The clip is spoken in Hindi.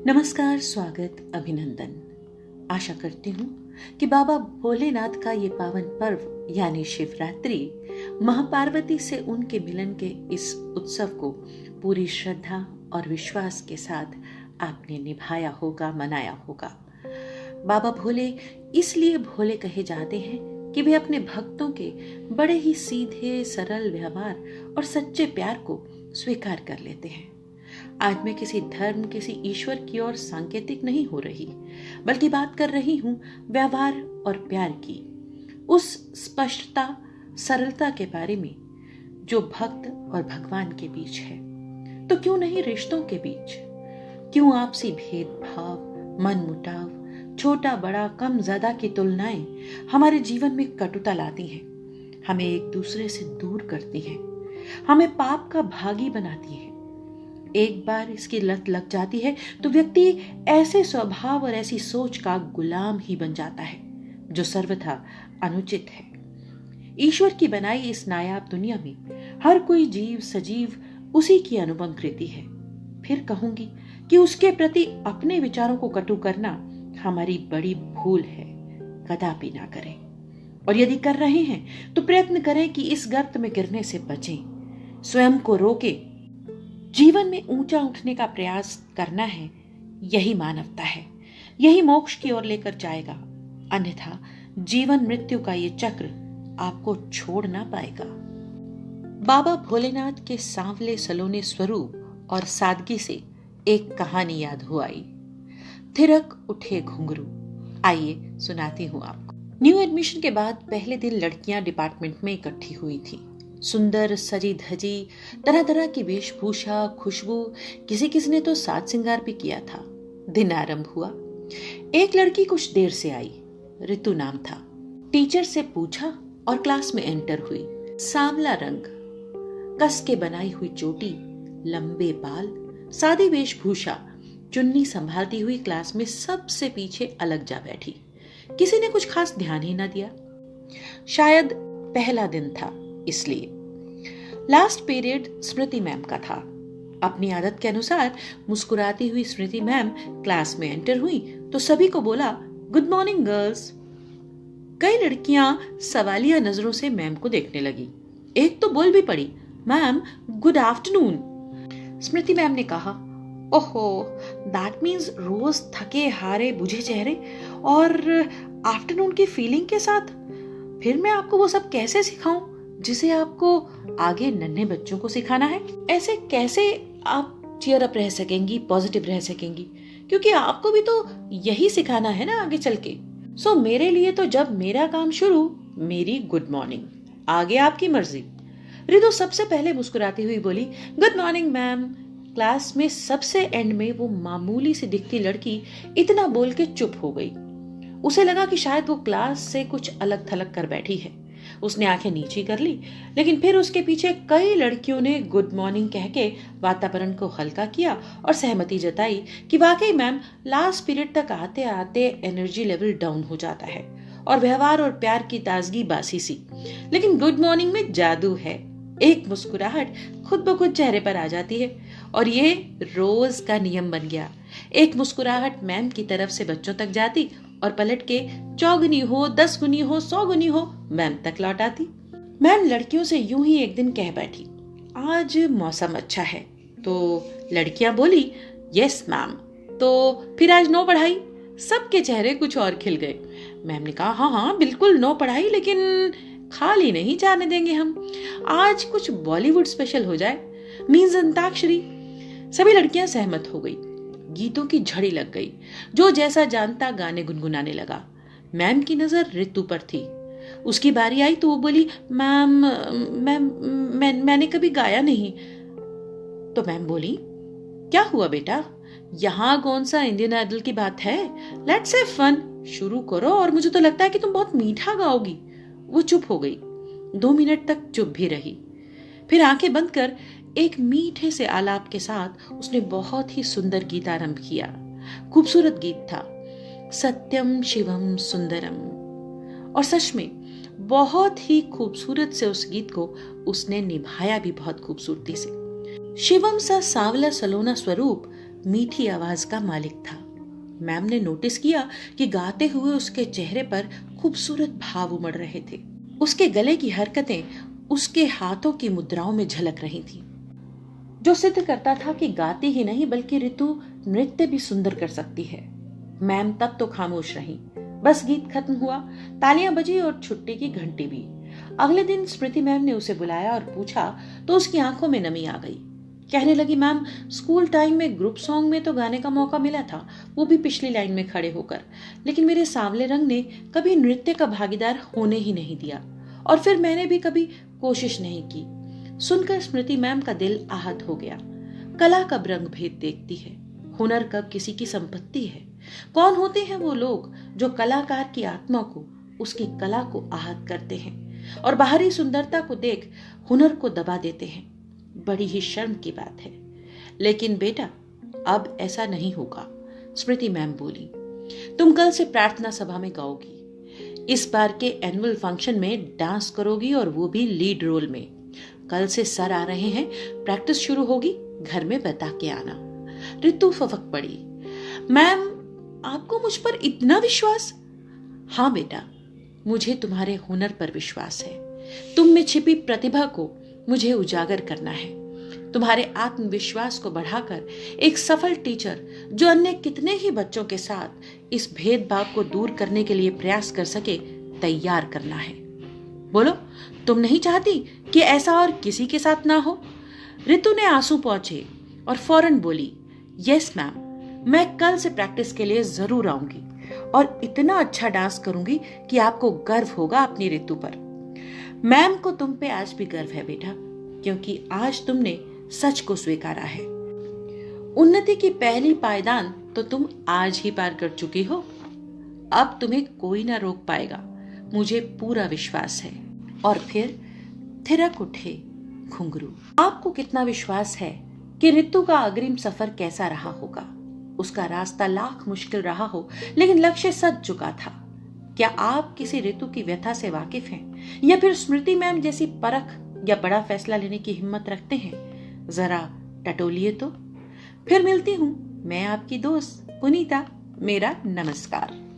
नमस्कार, स्वागत, अभिनंदन। आशा करती हूँ कि बाबा भोलेनाथ का ये पावन पर्व यानी शिवरात्रि महापार्वती से उनके मिलन के इस उत्सव को पूरी श्रद्धा और विश्वास के साथ आपने निभाया होगा, मनाया होगा। बाबा भोले इसलिए भोले कहे जाते हैं कि वे अपने भक्तों के बड़े ही सीधे, सरल व्यवहार और सच्चे प्यार को स्वीकार कर लेते हैं। आज मैं किसी धर्म, किसी ईश्वर की ओर सांकेतिक नहीं हो रही, बल्कि बात कर रही हूं व्यवहार और प्यार की, उस स्पष्टता, सरलता के बारे में जो भक्त और भगवान के बीच है। तो क्यों नहीं रिश्तों के बीच? क्यों आपसी भेदभाव, मनमुटाव, छोटा बड़ा, कम ज्यादा की तुलनाएं हमारे जीवन में कटुता लाती हैं, हमें एक दूसरे से दूर करती हैं, हमें पाप का भागी बनाती हैं। एक बार इसकी लत लग जाती है तो व्यक्ति ऐसे स्वभाव और ऐसी सोच का गुलाम ही बन जाता है जो सर्वथा अनुचित है। ईश्वर की बनाई इस नायाब दुनिया में हर कोई जीव सजीव उसी की अनुपम कृति है। फिर कहूंगी कि उसके प्रति अपने विचारों को कटु करना हमारी बड़ी भूल है। कदापि ना करें, और यदि कर रहे हैं तो प्रयत्न करें कि इस गर्त में गिरने से बचें, स्वयं को रोकें। जीवन में ऊंचा उठने का प्रयास करना है, यही मानवता है, यही मोक्ष की ओर लेकर जाएगा। अन्यथा जीवन मृत्यु का ये चक्र आपको छोड़ ना पाएगा। बाबा भोलेनाथ के सांवले सलोने स्वरूप और सादगी से एक कहानी याद हो आई। थिरक उठे घुंघरू। आइए सुनाती हूँ आपको। न्यू एडमिशन के बाद पहले दिन लड़कियां डिपार्टमेंट में इकट्ठी हुई थी। सुंदर सजी धजी, तरह तरह की वेशभूषा, खुशबू, किसी किसी ने तो साज श्रृंगार भी किया था। दिन आरंभ हुआ। एक लड़की कुछ देर से आई, ऋतु नाम था। टीचर से पूछा और क्लास में एंटर हुई। सांवला रंग, कस के बनाई हुई चोटी, लंबे बाल, सादी वेशभूषा, चुन्नी संभालती हुई क्लास में सबसे पीछे अलग जा बैठी। किसी ने कुछ खास ध्यान ही न दिया। शायद पहला दिन था इसलिए। लास्ट पीरियड स्मृति मैम का था। अपनी आदत के अनुसार मुस्कुराती हुई स्मृति मैम क्लास में एंटर हुई तो सभी को बोला, गुड मॉर्निंग गर्ल्स। कई लड़कियां सवालिया नजरों से मैम को देखने लगी। एक तो बोल भी पड़ी, मैम गुड आफ्टरनून। स्मृति मैम ने कहा, ओहो, दैट मीन्स रोज थके हारे बुझे चेहरे और आफ्टरनून की फीलिंग के साथ। फिर मैं आपको वो सब कैसे सिखाऊं जिसे आपको आगे नन्हे बच्चों को सिखाना है? ऐसे कैसे आप चीयर अप रह सकेंगी, पॉजिटिव रह सकेंगी? क्योंकि आपको भी तो यही सिखाना है ना आगे चल के। सो मेरे लिए तो जब मेरा काम शुरू, मेरी गुड मॉर्निंग, आगे आपकी मर्जी। रितु सबसे पहले मुस्कुराती हुई बोली, गुड मॉर्निंग मैम। क्लास में सबसे एंड में वो मामूली सी दिखती लड़की इतना बोल के चुप हो गई। उसे लगा कि शायद वो क्लास से कुछ अलग थलग कर बैठी है। उसने आंखें नीची कर ली, लेकिन फिर उसके पीछे कई लड़कियों ने गुड मॉर्निंग कह के वातावरण को हल्का किया और सहमति जताई कि वाकई मैम लास्ट पीरियड तक आते आते एनर्जी लेवल डाउन हो जाता है और व्यवहार और प्यार की ताजगी बासी सी, लेकिन गुड मॉर्निंग में जादू है। एक मुस्कुराहट खुद ब खुद चेहरे पर आ जाती है और ये रोज का नियम बन गया। एक मुस्कुराहट मैम की तरफ से बच्चों तक जाती और पलट के 4 गुनी हो, 10 गुनी हो, 100 गुनी हो, मैम तक लौट आती। मैम लड़कियों से यूं ही एक दिन कह बैठी, आज मौसम अच्छा है। तो लड़कियां बोली, यस मैम। तो फिर आज नो पढ़ाई? सबके चेहरे कुछ और खिल गए। मैम ने कहा, हाँ हाँ बिल्कुल नो पढ़ाई, लेकिन खाली नहीं जाने देंगे हम। आज कुछ बॉलीवुड स्पेशल हो जाए, मीन्स अंताक्षरी। सभी लड़कियां सहमत हो गई। गीतों की झड़ी लग गई। जो जैसा जानता गाने गुनगुनाने लगा। मैम की नजर ऋतु पर थी। उसकी बारी आई तो वो बोली, मैम मैंने कभी गाया नहीं। तो मैम बोली, क्या हुआ बेटा, यहाँ कौन सा इंडियन आइडल की बात है? लेट्स हैव फन, शुरू करो और मुझे तो लगता है कि तुम बहुत मीठा गाओगी। वो चुप हो गई। 2 मिनट तक चुप भी रही। फिर आंखें बंद कर एक मीठे से आलाप के साथ उसने बहुत ही सुंदर गीत आरंभ किया। खूबसूरत गीत था, सत्यम शिवम सुंदरम। और सच में बहुत ही खूबसूरत से उस गीत को उसने निभाया भी बहुत खूबसूरती से। शिवम सा सांवला सलोना स्वरूप मीठी आवाज का मालिक था। मैम ने नोटिस किया कि गाते हुए उसके चेहरे पर खूबसूरत भाव उमड़ रहे थे। उसके गले की हरकतें उसके हाथों की मुद्राओं में झलक रही थीं, जो सिद्ध करता था कि गाती ही नहीं बल्कि ऋतु नृत्य भी सुंदर कर सकती है। मैम तब तो खामोश रही। बस गीत खत्म हुआ, तालियां बजी और छुट्टी की घंटी भी। अगले दिन स्मृति मैम ने उसे बुलाया और पूछा तो उसकी आंखों में नमी आ गई। कहने लगी, मैम स्कूल टाइम में ग्रुप सॉन्ग में तो गाने का मौका मिला था, वो भी पिछली लाइन में खड़े होकर, लेकिन मेरे सांवले रंग ने कभी नृत्य का भागीदार होने ही नहीं दिया और फिर मैंने भी कभी कोशिश नहीं की। सुनकर स्मृति मैम का दिल आहत हो गया। कला कब रंग भेद देखती है, हुनर कब किसी की संपत्ति है। कौन होते हैं वो लोग जो कलाकार की आत्मा को, उसकी कला को आहत करते हैं और बाहरी सुंदरता को देख हुनर को दबा देते हैं। बड़ी ही शर्म की बात है। लेकिन बेटा अब ऐसा नहीं होगा, स्मृति मैम बोली। तुम कल से प्रार्थना सभा में गाओगी, इस बार के एनुअल फंक्शन में डांस करोगी और वो भी लीड रोल में। कल से सर आ रहे हैं, प्रैक्टिस शुरू होगी, घर में बता के आना। ऋतु फफक पड़ी। मैम आपको मुझ पर इतना विश्वास? हाँ बेटा, मुझे तुम्हारे हुनर पर विश्वास है। तुम में छिपी प्रतिभा को मुझे उजागर करना है। तुम्हारे आत्मविश्वास को बढ़ाकर एक सफल टीचर जो अन्य कितने ही बच्चों के साथ इस भेदभाव को दूर करने के लिए प्रयास कर सके, तैयार करना है। बोलो, तुम नहीं चाहती कि ऐसा और किसी के साथ ना हो? ऋतु ने आंसू पोंछे और फौरन बोली, यस मैम, मैं कल से प्रैक्टिस के लिए जरूर आऊंगी और इतना अच्छा डांस करूंगी कि आपको गर्व होगा अपनी ऋतु पर। मैम को तुम पे आज भी गर्व है बेटा, क्योंकि आज तुमने सच को स्वीकारा है। उन्नति की पहली पायदान तो तुम आज ही पार कर चुकी हो। अब तुम्हें कोई ना रोक पाएगा, मुझे पूरा विश्वास है। और फिर थिरक उठे घुंघरू। आपको कितना विश्वास है कि ऋतु का अग्रिम सफर कैसा रहा होगा? उसका रास्ता लाख मुश्किल रहा हो, लेकिन लक्ष्य सज चुका था। क्या आप किसी ऋतु की व्यथा से वाकिफ हैं, या फिर स्मृति मैम जैसी परख या बड़ा फैसला लेने की हिम्मत रखते हैं? जरा टटोलिए तो। फिर मिलती हूं मैं आपकी दोस्त पुनीता। मेरा नमस्कार।